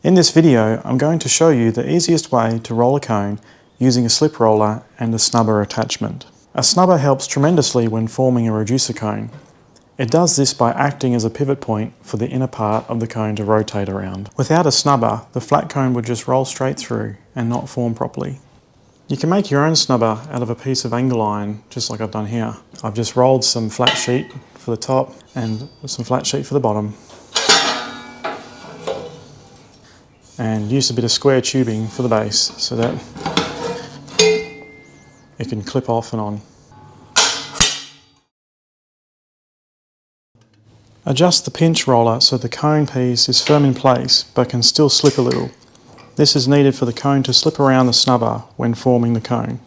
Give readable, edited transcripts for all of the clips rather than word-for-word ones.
In this video, I'm going to show you the easiest way to roll a cone using a slip roller and a snubber attachment. A snubber helps tremendously when forming a reducer cone. It does this by acting as a pivot point for the inner part of the cone to rotate around. Without a snubber, the flat cone would just roll straight through and not form properly. You can make your own snubber out of a piece of angle iron, just like I've done here. I've just rolled some flat sheet for the top and some flat sheet for the bottom, and used a bit of square tubing for the base so that it can clip off and on. Adjust the pinch roller so the cone piece is firm in place but can still slip a little. This is needed for the cone to slip around the snubber when forming the cone.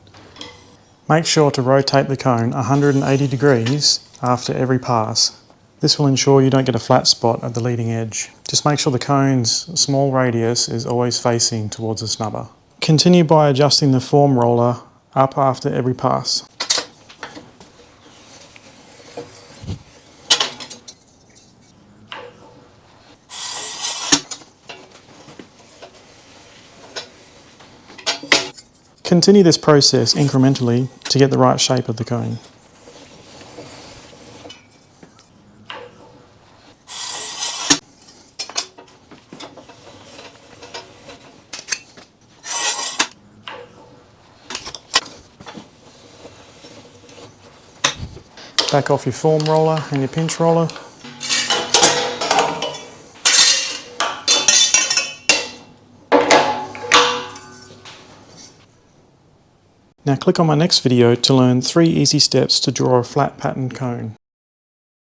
Make sure to rotate the cone 180 degrees after every pass. This will ensure you don't get a flat spot at the leading edge. Just make sure the cone's small radius is always facing towards the snubber. Continue by adjusting the form roller up after every pass. Continue this process incrementally to get the right shape of the cone. Back off your form roller and your pinch roller. Now click on my next video to learn 3 easy steps to draw a flat patterned cone.